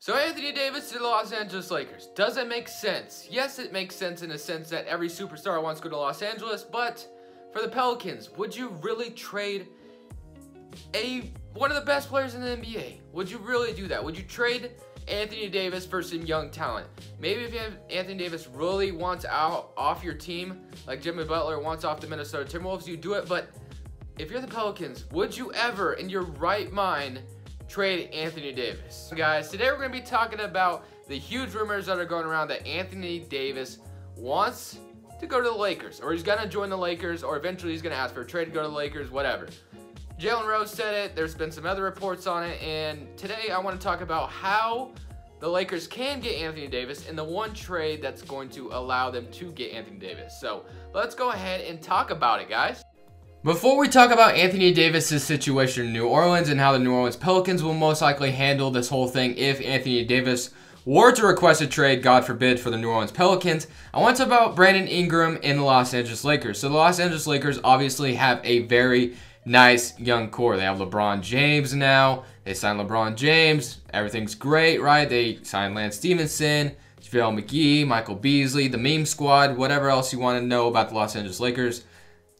So Anthony Davis to the Los Angeles Lakers. Does it make sense? Yes, it makes sense in a sense that every superstar wants to go to Los Angeles, but for the Pelicans, would you really trade one of the best players in the NBA? Would you really do that? Would you trade Anthony Davis for some young talent? Maybe if you have Anthony Davis really wants out off your team, like Jimmy Butler wants off the Minnesota Timberwolves, you do it, but if you're the Pelicans, would you ever, in your right mind, trade Anthony Davis? So guys, today we're going to be talking about the huge rumors that are going around that Anthony Davis wants to go to the Lakers, or he's going to join the Lakers, or eventually he's going to ask for a trade to go to the Lakers, whatever. Jalen Rose said it, there's been some other reports on it, and today I want to talk about how the Lakers can get Anthony Davis and the one trade that's going to allow them to get Anthony Davis. So let's go ahead and talk about it, guys. Before we talk about Anthony Davis' situation in New Orleans and how the New Orleans Pelicans will most likely handle this whole thing if Anthony Davis were to request a trade, God forbid, for the New Orleans Pelicans, I want to talk about Brandon Ingram and the Los Angeles Lakers. So the Los Angeles Lakers obviously have a very nice young core. They have LeBron James now. They signed LeBron James. Everything's great, right? They signed Lance Stevenson, JaVale McGee, Michael Beasley, the meme squad, whatever else you want to know about the Los Angeles Lakers.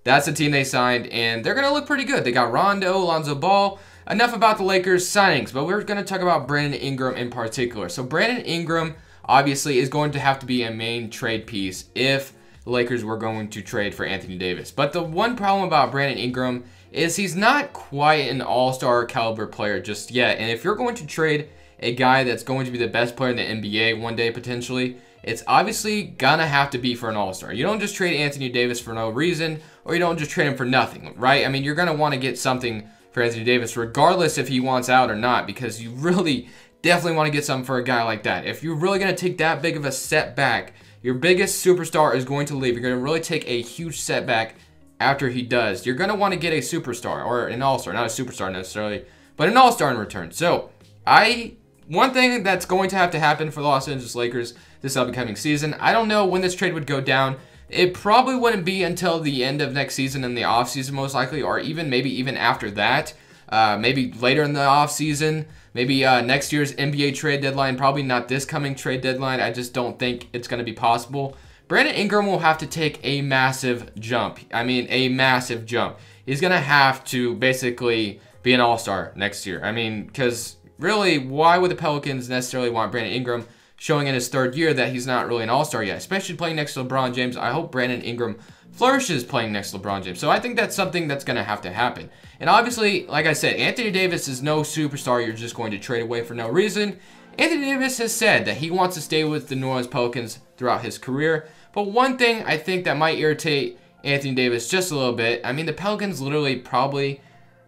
That's the team they signed, and they're going to look pretty good. They got Rondo, Lonzo Ball. Enough about the Lakers signings, but we're going to talk about Brandon Ingram in particular. So Brandon Ingram, obviously, is going to have to be a main trade piece if the Lakers were going to trade for Anthony Davis. But the one problem about Brandon Ingram is he's not quite an all-star caliber player just yet. And if you're going to trade a guy that's going to be the best player in the NBA one day potentially, it's obviously gonna have to be for an all-star. You don't just trade Anthony Davis for no reason, or you don't just trade him for nothing, right? I mean, you're gonna want to get something for Anthony Davis regardless if he wants out or not, because you really definitely want to get something for a guy like that. If you're really gonna take that big of a setback, your biggest superstar is going to leave. You're gonna really take a huge setback after he does. You're gonna want to get a superstar, or an all-star, not a superstar necessarily, but an all-star in return. So one thing that's going to have to happen for the Los Angeles Lakers this upcoming season, I don't know when this trade would go down. It probably wouldn't be until the end of next season, in the offseason most likely, or maybe even after that. Maybe later in the offseason, maybe next year's NBA trade deadline, probably not this coming trade deadline. I just don't think it's going to be possible. Brandon Ingram will have to take a massive jump. I mean, a massive jump. He's going to have to basically be an all-star next year. I mean, because really, why would the Pelicans necessarily want Brandon Ingram, showing in his third year that he's not really an all-star yet, especially playing next to LeBron James? I hope Brandon Ingram flourishes playing next to LeBron James. So I think that's something that's going to have to happen. And obviously, like I said, Anthony Davis is no superstar you're just going to trade away for no reason. Anthony Davis has said that he wants to stay with the New Orleans Pelicans throughout his career. But one thing I think that might irritate Anthony Davis just a little bit, I mean, the Pelicans literally probably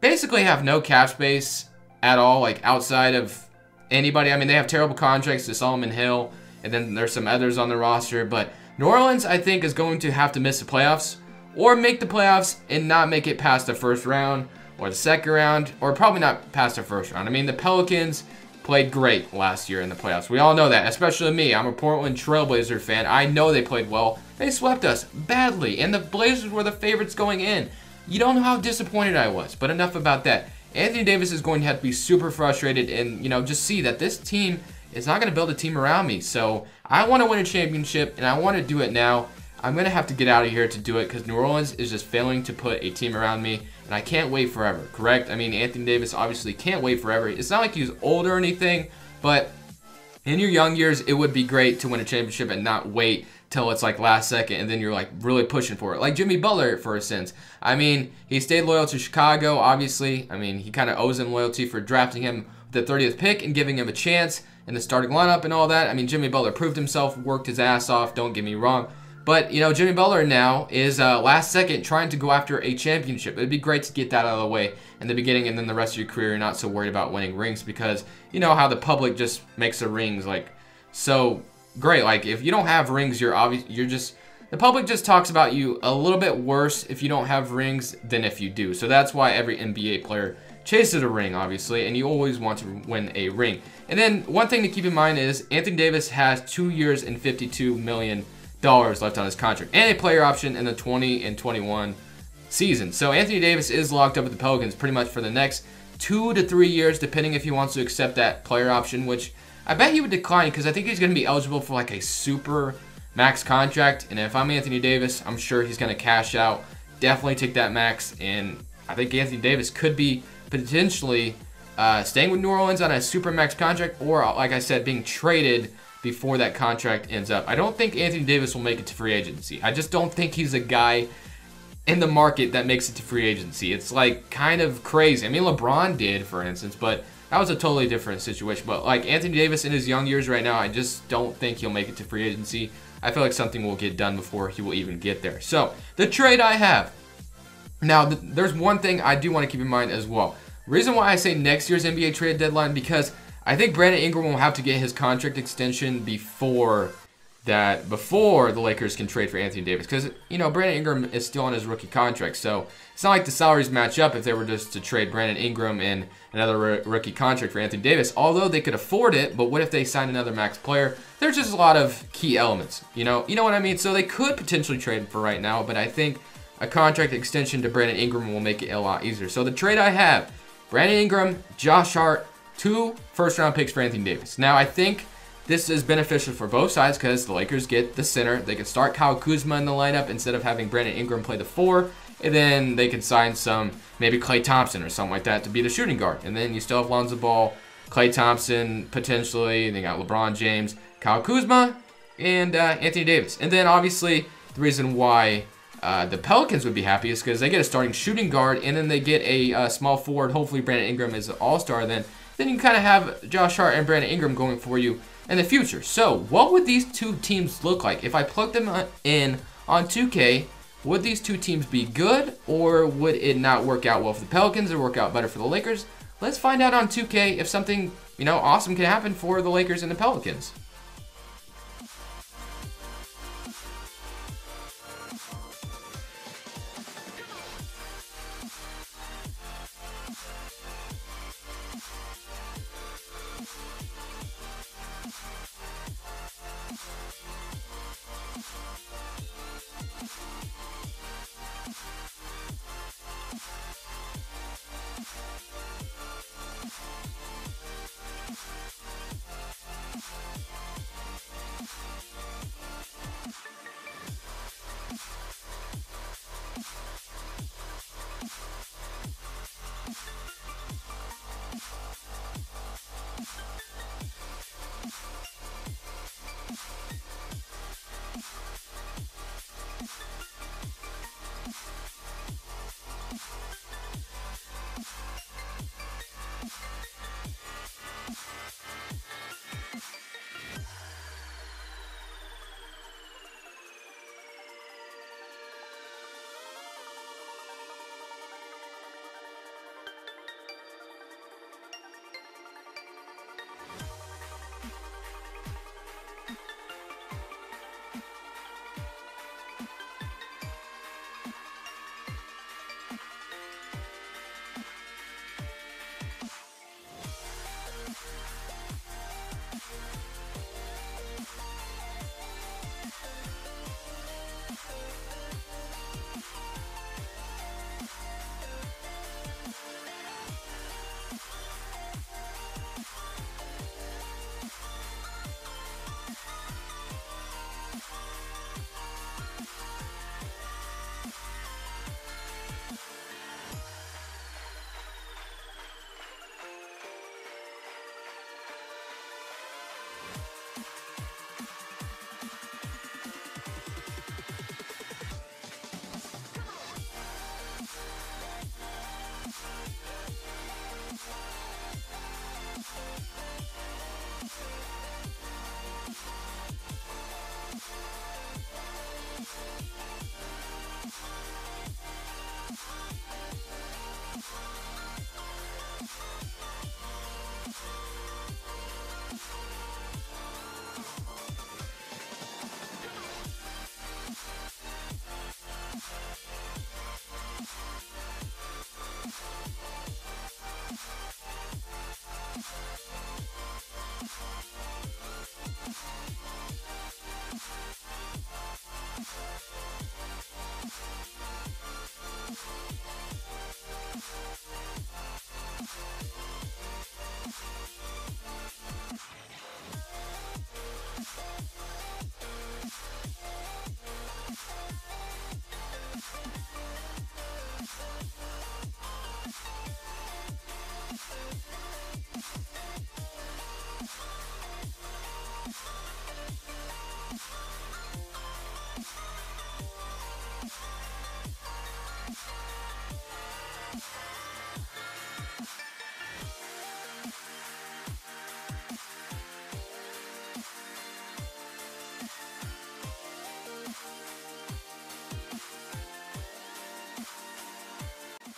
basically have no cap space at all, like outside of anybody. I mean, they have terrible contracts to Solomon Hill, and then there's some others on the roster. But New Orleans, I think, is going to have to miss the playoffs, or make the playoffs and not make it past the first round, or the second round, or probably not past the first round. I mean, the Pelicans played great last year in the playoffs. We all know that, especially me. I'm a Portland Trailblazer fan. I know they played well. They swept us badly, and the Blazers were the favorites going in. You don't know how disappointed I was, but enough about that. Anthony Davis is going to have to be super frustrated and, just see that this team is not going to build a team around me. So I want to win a championship, and I want to do it now. I'm going to have to get out of here to do it because New Orleans is just failing to put a team around me, and I can't wait forever, correct? I mean, Anthony Davis obviously can't wait forever. It's not like he's old or anything, but in your young years, it would be great to win a championship and not wait till it's like last second and then you're like really pushing for it. Like Jimmy Butler, for instance. I mean, he stayed loyal to Chicago, obviously. I mean, he kind of owes him loyalty for drafting him with the 30th pick and giving him a chance in the starting lineup and all that. I mean, Jimmy Butler proved himself, worked his ass off, don't get me wrong. But, Jimmy Butler now is last second trying to go after a championship. It'd be great to get that out of the way in the beginning, and then the rest of your career you're not so worried about winning rings, because you know how the public just makes the rings like so great. Like if you don't have rings, the public just talks about you a little bit worse if you don't have rings than if you do. So that's why every NBA player chases a ring, obviously, and you always want to win a ring. And then one thing to keep in mind is Anthony Davis has 2 years and $52 million left on his contract, and a player option in the 20 and 21 season. So Anthony Davis is locked up with the Pelicans pretty much for the next 2 to 3 years, depending if he wants to accept that player option, which I bet he would decline because I think he's going to be eligible for like a super max contract. And if I'm Anthony Davis, I'm sure he's going to cash out, definitely take that max. And I think Anthony Davis could be potentially staying with New Orleans on a super max contract, or like I said, being traded before that contract ends up. I don't think Anthony Davis will make it to free agency. I just don't think he's a guy in the market that makes it to free agency. It's like kind of crazy. I mean, LeBron did, for instance, but that was a totally different situation. But like Anthony Davis in his young years right now, I just don't think he'll make it to free agency. I feel like something will get done before he will even get there. So the trade I have. Now, there's one thing I do want to keep in mind as well. Reason why I say next year's NBA trade deadline, because I think Brandon Ingram will have to get his contract extension before the Lakers can trade for Anthony Davis, because Brandon Ingram is still on his rookie contract, so it's not like the salaries match up if they were just to trade Brandon Ingram and another rookie contract for Anthony Davis. Although they could afford it, but what if they sign another max player? There's just a lot of key elements, you know what I mean? So they could potentially trade for right now, but I think a contract extension to Brandon Ingram will make it a lot easier. So the trade I have: Brandon Ingram, Josh Hart, 2 first-round picks for Anthony Davis. Now, I think this is beneficial for both sides because the Lakers get the center. They can start Kyle Kuzma in the lineup instead of having Brandon Ingram play the 4. And then they can sign maybe Klay Thompson or something like that to be the shooting guard. And then you still have Lonzo Ball, Klay Thompson potentially. They got LeBron James, Kyle Kuzma, and Anthony Davis. And then obviously the reason why the Pelicans would be happy is because they get a starting shooting guard, and then they get a small forward. Hopefully Brandon Ingram is an all-star then. Then you kind of have Josh Hart and Brandon Ingram going for you in the future. So what would these two teams look like? If I plug them in on 2K, would these two teams be good, or would it not work out well for the Pelicans or work out better for the Lakers? Let's find out on 2K if something awesome can happen for the Lakers and the Pelicans.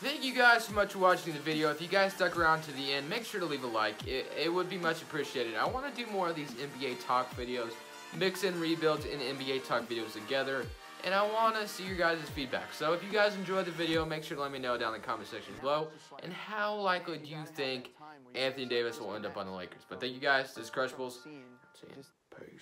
Thank you guys so much for watching the video. If you guys stuck around to the end, make sure to leave a like. It would be much appreciated. I want to do more of these NBA talk videos, mix in rebuilds and NBA talk videos together, and I want to see your guys' feedback. So if you guys enjoyed the video, make sure to let me know down in the comment section below. And how likely do you think Anthony Davis will end up on the Lakers? But thank you guys. This is Crushables. See you. Peace.